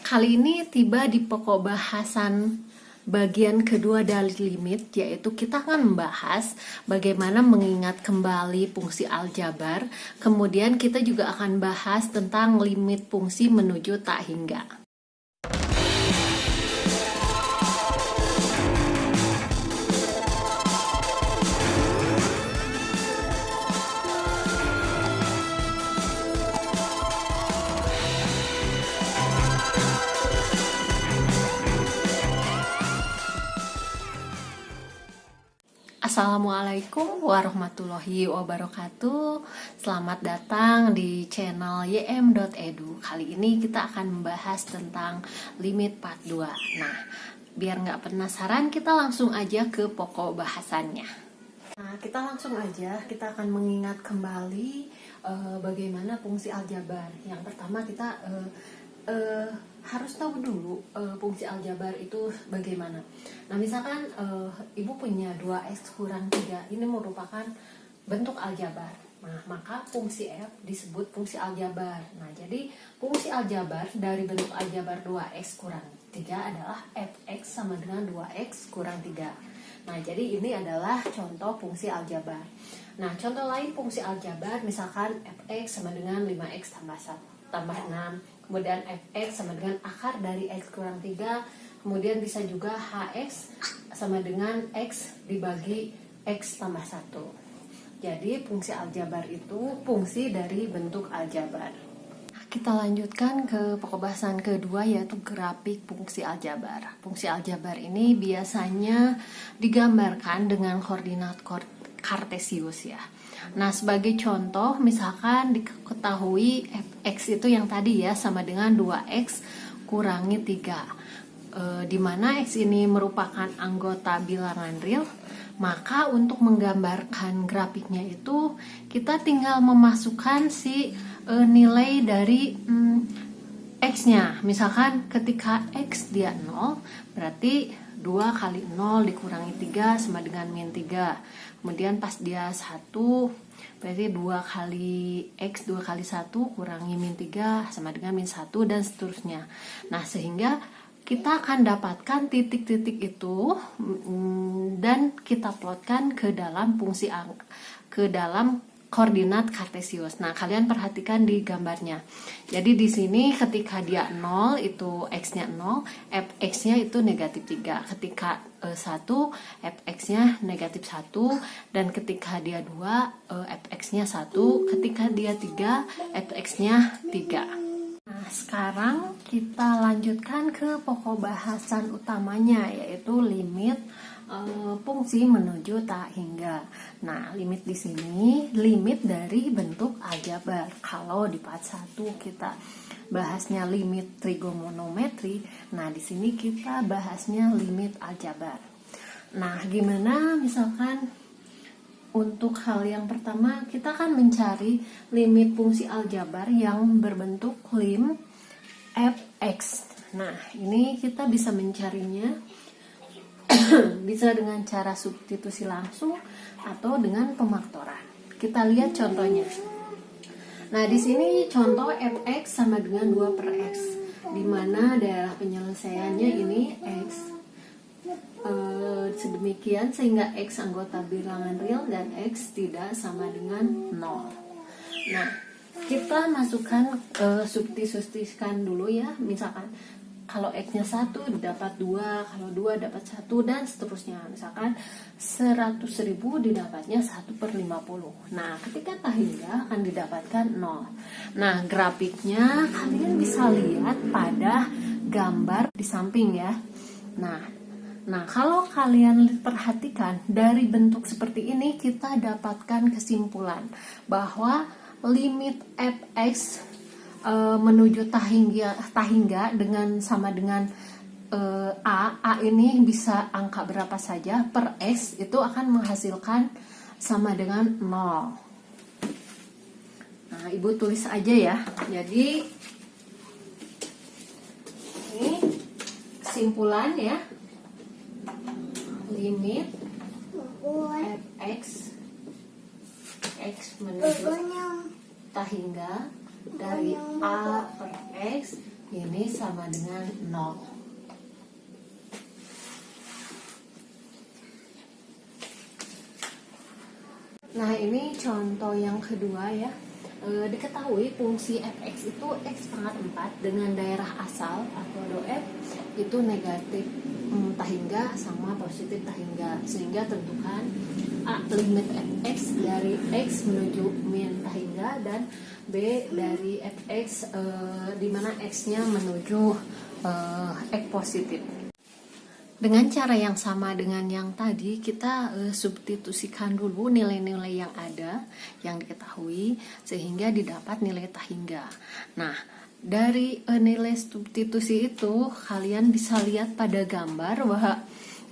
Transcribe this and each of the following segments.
Kali ini tiba di pokok bahasan bagian kedua dari limit, yaitu kita akan membahas bagaimana mengingat kembali fungsi aljabar. Kemudian kita juga akan bahas tentang limit fungsi menuju tak hingga. Assalamualaikum warahmatullahi wabarakatuh. Selamat datang di channel ym.edu. Kali ini kita akan membahas tentang limit part 2. Nah, biar nggak penasaran, kita langsung aja ke pokok bahasannya. Nah, kita langsung aja, kita akan mengingat kembali bagaimana fungsi aljabar. Yang pertama kita harus tahu dulu fungsi aljabar itu bagaimana. Nah, misalkan ibu punya 2x kurang 3, ini merupakan bentuk aljabar. Nah, maka fungsi f disebut fungsi aljabar. Nah, jadi fungsi aljabar dari bentuk aljabar 2x kurang 3 adalah fx sama dengan 2x kurang 3. Nah, jadi ini adalah contoh fungsi aljabar. Nah, contoh lain fungsi aljabar misalkan fx sama dengan 5x tambah 6. Kemudian fx sama dengan akar dari x kurang 3. Kemudian bisa juga hx sama dengan x dibagi x tambah 1. Jadi fungsi aljabar itu fungsi dari bentuk aljabar. Kita lanjutkan ke pokok bahasan kedua, yaitu grafik fungsi aljabar. Fungsi aljabar ini biasanya digambarkan dengan koordinat kartesius ya. Nah, sebagai contoh misalkan diketahui fx itu yang tadi ya sama dengan 2x kurangi 3, di mana x ini merupakan anggota bilangan real. Maka untuk menggambarkan grafiknya itu kita tinggal memasukkan si nilai dari x-nya. Misalkan ketika x dia 0, berarti 2 kali 0 dikurangi 3 sama dengan min 3. Kemudian pas dia 1, berarti 2 kali x 2 kali 1 kurangi min 3 sama dengan min 1 dan seterusnya. Nah, sehingga kita akan dapatkan titik-titik itu dan kita plotkan ke dalam koordinat kartesius. Nah, kalian perhatikan di gambarnya. Jadi di sini ketika dia 0 itu x-nya 0, fx-nya itu negatif 3. Ketika 1, fx-nya negatif 1. Dan ketika dia 2, fx-nya 1. Ketika dia 3, fx-nya 3. Nah, sekarang kita lanjutkan ke pokok bahasan utamanya, yaitu limit fungsi menuju tak hingga. Nah, limit di sini limit dari bentuk aljabar. Kalau di part 1 kita bahasnya limit trigonometri, nah di sini kita bahasnya limit aljabar. Nah, gimana misalkan untuk hal yang pertama kita akan mencari limit fungsi aljabar yang berbentuk lim fx. Nah, ini kita bisa mencarinya bisa dengan cara substitusi langsung atau dengan pemaktoran. Kita lihat contohnya. Nah, di sini contoh fx sama dengan 2 per x, di mana daerah penyelesaiannya ini x sedemikian sehingga x anggota bilangan real dan x tidak sama dengan 0. Nah, kita masukkan substitusikan dulu ya. Misalkan kalau x-nya 1 didapat 2, kalau 2 dapat 1 dan seterusnya. Misalkan 100.000 didapatnya 1 per 50. Nah, ketika tak hingga akan didapatkan 0. Nah, grafiknya kalian bisa lihat pada gambar di samping ya. Nah, kalau kalian perhatikan dari bentuk seperti ini, kita dapatkan kesimpulan bahwa limit fx menuju tak hingga dengan sama dengan a ini bisa angka berapa saja per x itu akan menghasilkan sama dengan 0. Nah, ibu tulis aja ya. Jadi ini kesimpulan ya, limit fx menuju tak hingga dari a per x ini sama dengan 0. Nah, ini contoh yang kedua ya. Diketahui fungsi fx itu x pangkat 4 dengan daerah asal atau f itu negatif tahingga sama positif tahingga, sehingga tentukan a limit fx dari x menuju min tahingga dan b dari fx di mana x-nya menuju x positif. Dengan cara yang sama dengan yang tadi, kita substitusikan dulu nilai-nilai yang ada, yang diketahui, sehingga didapat nilai tahingga. Nah, dari nilai substitusi itu, kalian bisa lihat pada gambar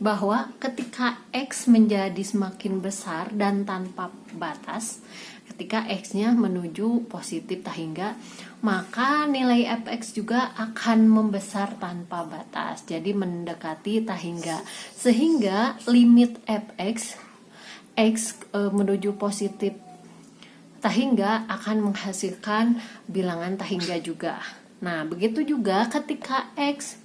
bahwa ketika X menjadi semakin besar dan tanpa batas, ketika X-nya menuju positif tahingga, maka nilai fx juga akan membesar tanpa batas, jadi mendekati tahingga, sehingga limit fx x menuju positif tahingga akan menghasilkan bilangan tahingga juga. Nah, begitu juga ketika x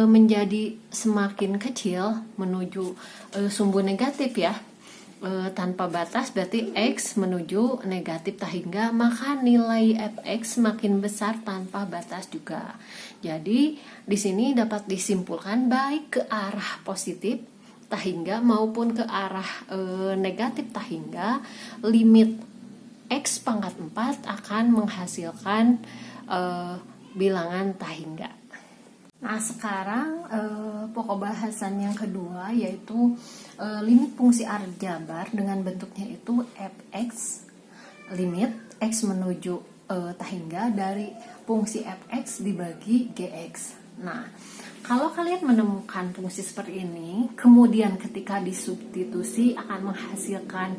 menjadi semakin kecil menuju sumbu negatif ya, tanpa batas, berarti x menuju negatif tahingga, maka nilai fx makin besar tanpa batas juga. Jadi di sini dapat disimpulkan baik ke arah positif tahingga maupun ke arah negatif tahingga, limit x pangkat 4 akan menghasilkan bilangan tahingga. Nah, sekarang pokok bahasan yang kedua yaitu limit fungsi aljabar dengan bentuknya itu fx, limit x menuju tahingga dari fungsi fx dibagi gx. Nah, kalau kalian menemukan fungsi seperti ini, kemudian ketika disubstitusi akan menghasilkan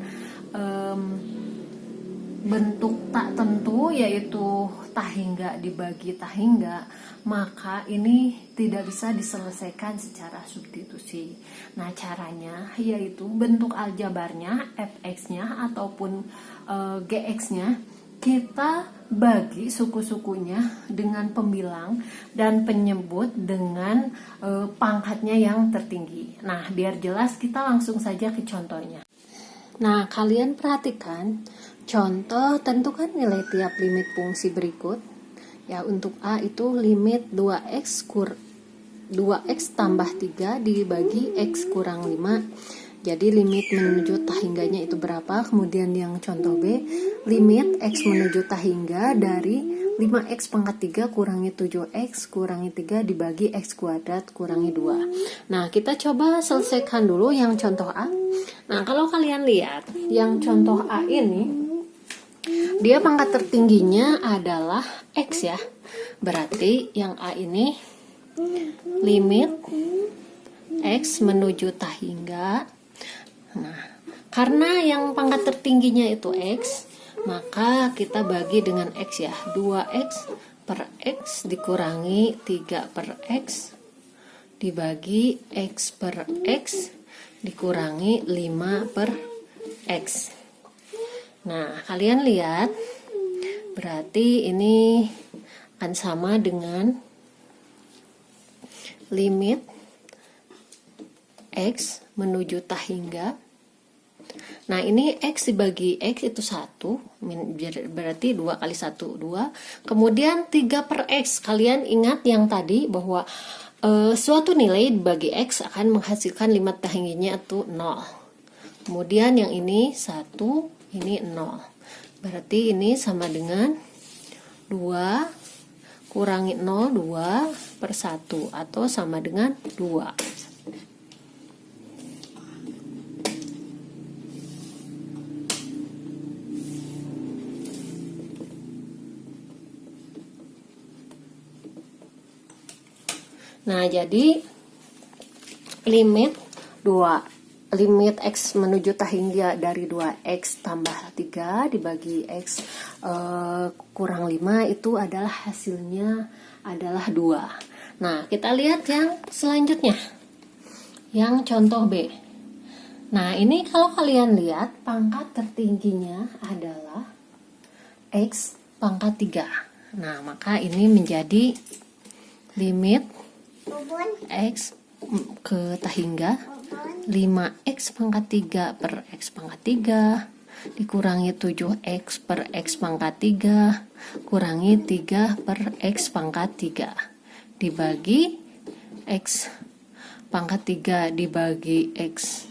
bentuk tak tentu, yaitu tahingga dibagi tahingga, maka ini tidak bisa diselesaikan secara substitusi. Nah, caranya yaitu bentuk aljabarnya, fx-nya ataupun gx-nya, kita bagi suku-sukunya dengan pembilang dan penyebut dengan pangkatnya yang tertinggi. Nah, biar jelas kita langsung saja ke contohnya. Nah, kalian perhatikan contoh, tentukan nilai tiap limit fungsi berikut. Ya, untuk A itu limit 2x tambah 3 dibagi x kurang 5. Jadi limit menuju tahingganya itu berapa? Kemudian yang contoh B, limit x menuju tahingga dari 5x pangkat 3 kurangi 7x kurangi 3 dibagi x kuadrat kurangi 2. Nah, kita coba selesaikan dulu yang contoh A. Nah, kalau kalian lihat yang contoh A ini, dia pangkat tertingginya adalah x ya. Berarti yang A ini limit x menuju tahingga. Nah, karena yang pangkat tertingginya itu x, maka kita bagi dengan x ya. 2x per x dikurangi 3 per x dibagi x per x dikurangi 5 per x. Nah, kalian lihat, berarti ini akan sama dengan limit x menuju tahingga. Nah, ini x dibagi x itu 1, berarti 2 kali 1, 2. Kemudian 3 per x, kalian ingat yang tadi bahwa suatu nilai dibagi x akan menghasilkan limit tahingginya itu 0. Kemudian yang ini 1, ini 0. Berarti ini sama dengan 2 kurangi 0, 2 per 1, atau sama dengan 2. Nah, jadi limit x menuju tahingga dari 2x tambah 3 dibagi x kurang 5 itu adalah hasilnya adalah 2. Nah, kita lihat yang selanjutnya, yang contoh B. Nah, ini kalau kalian lihat pangkat tertingginya adalah x pangkat 3. Nah, maka ini menjadi limit X ke tahingga 5X pangkat 3 per X pangkat 3 dikurangi 7X per X pangkat 3 kurangi 3 per X pangkat 3 dibagi X pangkat 3 dibagi X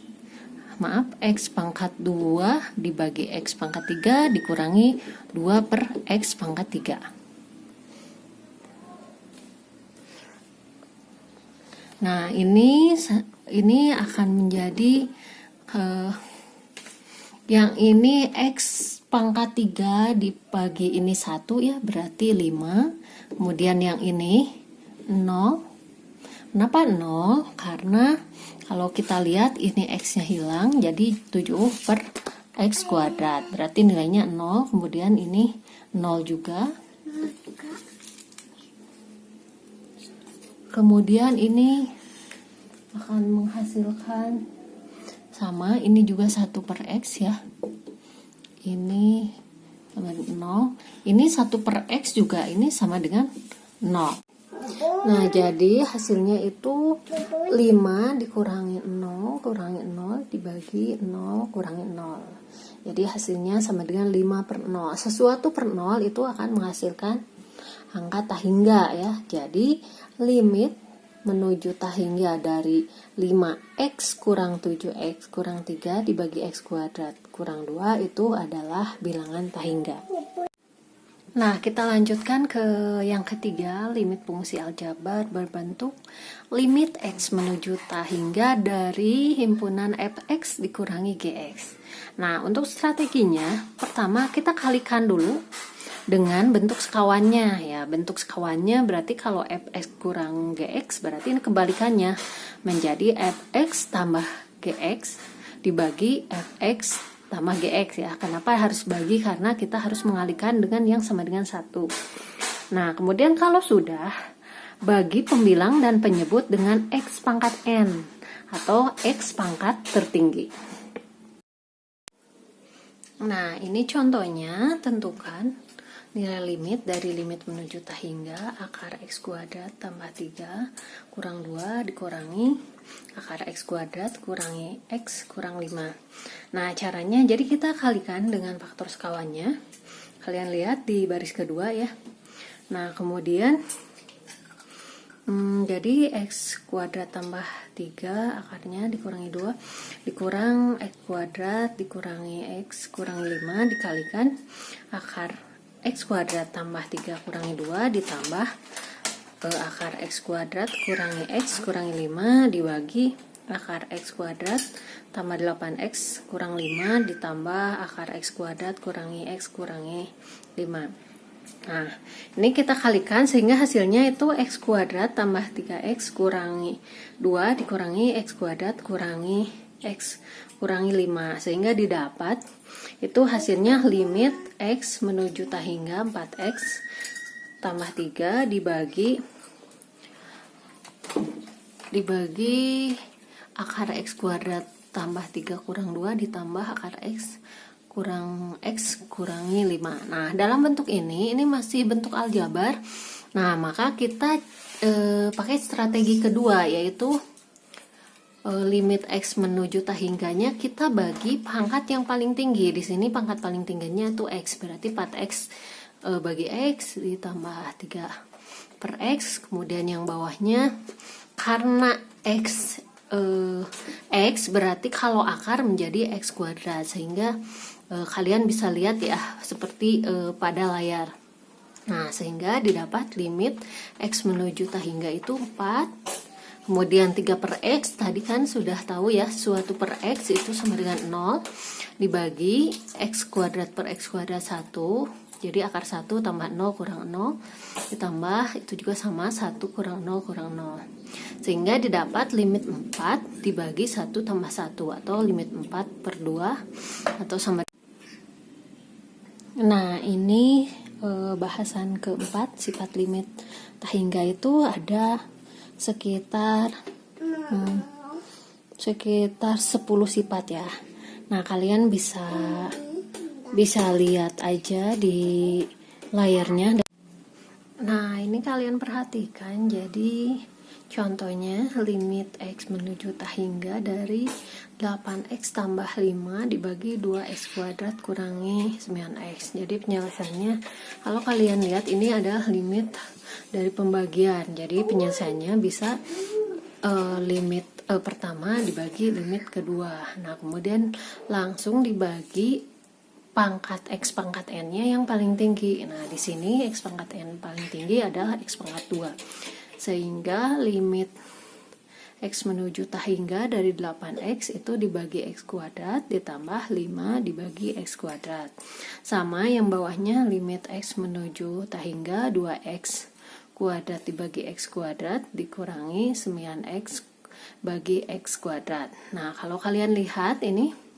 pangkat 2 dibagi X pangkat 3 dikurangi 2 per X pangkat 3. Nah, ini akan menjadi yang ini X pangkat 3 dibagi ini 1 ya, berarti 5. Kemudian yang ini 0. Kenapa 0? Karena kalau kita lihat ini X-nya hilang, jadi 7 per X kuadrat. Berarti nilainya 0, kemudian ini 0 juga. Kemudian ini akan menghasilkan sama, ini juga 1 per X ya. Ini sama 0. Ini 1 per X juga, ini sama dengan 0. Nah, jadi hasilnya itu 5 dikurangi 0 kurangi 0 dibagi 0 kurangi 0. Jadi hasilnya sama dengan 5 per 0. Sesuatu per 0 itu akan menghasilkan angka tahingga ya. Jadi limit menuju tahingga dari 5X kurang 7X kurang 3 dibagi X kuadrat kurang 2 itu adalah bilangan tahingga. Nah, kita lanjutkan ke yang ketiga, limit fungsi aljabar berbentuk limit X menuju tahingga dari himpunan fx dikurangi gx. Nah, untuk strateginya, pertama kita kalikan dulu dengan bentuk sekawannya ya. Bentuk sekawannya berarti kalau fx kurang gx berarti ini kebalikannya, menjadi fx tambah gx dibagi fx tambah gx ya. Kenapa harus bagi? Karena kita harus mengalihkan dengan yang sama dengan 1. Nah, kemudian kalau sudah, bagi pembilang dan penyebut dengan x pangkat n atau x pangkat tertinggi. Nah, ini contohnya, tentukan nilai limit dari limit menuju tahingga akar x kuadrat tambah 3 kurang 2 dikurangi akar x kuadrat kurangi x kurang 5. Nah, caranya jadi kita kalikan dengan faktor sekawannya. Kalian lihat di baris kedua ya. Nah, kemudian jadi x kuadrat tambah 3 akarnya dikurangi 2 dikurang x kuadrat dikurangi x kurangi 5 dikalikan akar x kuadrat tambah 3 kurangi 2 ditambah akar x kuadrat kurangi x kurangi 5 dibagi akar x kuadrat tambah 8x kurang 5 ditambah akar x kuadrat kurangi x kurangi 5. Nah, ini kita kalikan sehingga hasilnya itu x kuadrat tambah 3x kurangi 2 dikurangi x kuadrat kurangi x kurangi 5 sehingga didapat itu hasilnya limit x menuju tahingga 4x tambah 3 dibagi akar x kuadrat tambah 3 kurang 2 ditambah akar x kurang x kurangi 5. Nah, dalam bentuk ini masih bentuk aljabar. Nah, maka kita pakai strategi kedua, yaitu limit x menuju tahingganya kita bagi pangkat yang paling tinggi. Di sini pangkat paling tingginya itu x, berarti 4x bagi x ditambah 3 per x. Kemudian yang bawahnya karena x berarti kalau akar menjadi x kuadrat, sehingga kalian bisa lihat ya seperti pada layar. Nah, sehingga didapat limit x menuju tahingga itu 4. Kemudian 3 per x tadi kan sudah tahu ya, suatu per x itu sama dengan 0 dibagi x kuadrat per x kuadrat 1. Jadi akar 1 tambah 0 kurang 0 ditambah itu juga sama 1 kurang 0 kurang 0. Sehingga didapat limit 4 dibagi 1 tambah 1 atau limit 4 per 2 atau sama. Nah, ini bahasan keempat, sifat limit tahingga itu ada sekitar 10 sifat ya. Nah, kalian bisa lihat aja di layarnya. Nah, ini ini kalian perhatikan, jadi contohnya limit X menuju tahingga dari 8X tambah 5 dibagi 2X kuadrat kurangi 9X. Jadi penyelesaiannya, kalau kalian lihat ini adalah limit dari pembagian. Jadi penyelesaiannya bisa limit pertama dibagi limit kedua. Nah, kemudian langsung dibagi pangkat X pangkat N-nya yang paling tinggi. Nah, di sini X pangkat N paling tinggi adalah X pangkat 2. Sehingga limit X menuju tahingga dari 8X itu dibagi X kuadrat ditambah 5 dibagi X kuadrat. Sama yang bawahnya limit X menuju tahingga 2X kuadrat dibagi X kuadrat dikurangi 9X bagi X kuadrat. Nah, kalau kalian lihat ini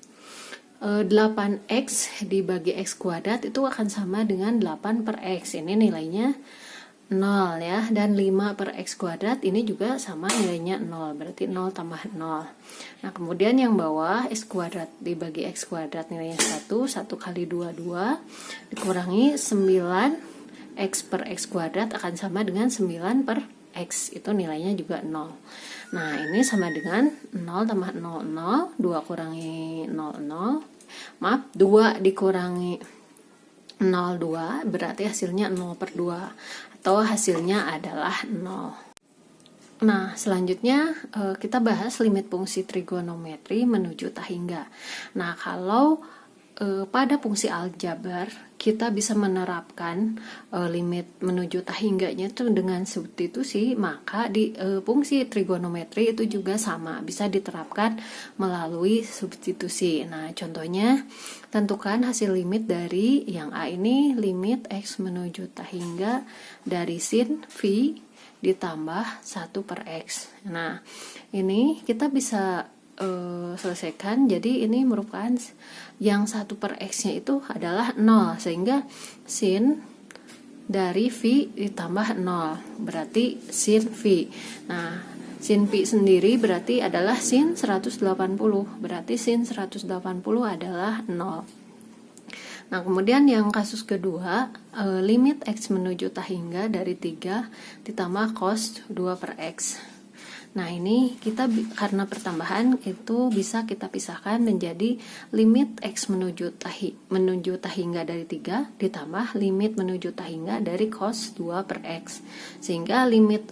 8X dibagi X kuadrat itu akan sama dengan 8 per X. Ini nilainya 0 ya. Dan 5 per X kuadrat ini juga sama nilainya 0. Berarti 0 tambah 0. Nah, kemudian yang bawah X kuadrat dibagi X kuadrat nilainya 1. 1 kali 2, 2. Dikurangi 9 X per X kuadrat akan sama dengan 9 per X. Itu nilainya juga 0. Nah, ini sama dengan 0 tambah 0, 0. 2 kurangi 0, 0. Maaf, 2 dikurangi 0,2 berarti hasilnya 0 per 2 atau hasilnya adalah 0. Nah, selanjutnya kita bahas limit fungsi trigonometri menuju tahingga. Nah, kalau pada fungsi aljabar kita bisa menerapkan limit menuju tahingganya itu dengan substitusi, maka di fungsi trigonometri itu juga sama, bisa diterapkan melalui substitusi. Nah, contohnya tentukan hasil limit dari yang A ini, limit X menuju tahingga dari sin V ditambah 1 per X. Nah, ini kita bisa selesaikan. Jadi ini merupakan yang 1 per X nya itu adalah 0, sehingga sin dari V ditambah 0 berarti sin V. Nah, sin V sendiri berarti adalah sin 180, berarti sin 180 adalah 0. Nah, kemudian yang kasus kedua, limit X menuju tahingga dari 3 ditambah cos 2 per X. Nah, ini kita karena pertambahan itu bisa kita pisahkan menjadi limit X menuju tahingga dari 3 ditambah limit menuju tahingga dari cos 2 per X. Sehingga limit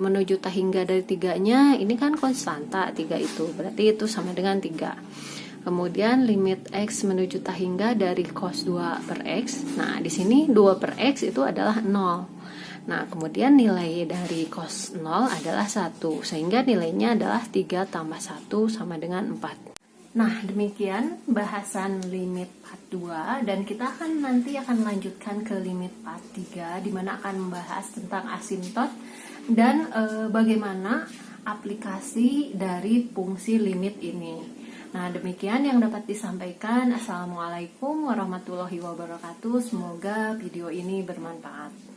menuju tahingga dari 3-nya ini kan konstanta 3 itu, berarti itu sama dengan 3. Kemudian limit X menuju tahingga dari cos 2 per X. Nah, di sini 2 per X itu adalah 0. Nah, kemudian nilai dari cos 0 adalah 1, sehingga nilainya adalah 3 tambah 1 sama dengan 4. Nah, demikian bahasan limit part 2, dan kita nanti akan lanjutkan ke limit part 3, di mana akan membahas tentang asintot dan bagaimana aplikasi dari fungsi limit ini. Nah, demikian yang dapat disampaikan. Assalamualaikum warahmatullahi wabarakatuh. Semoga video ini bermanfaat.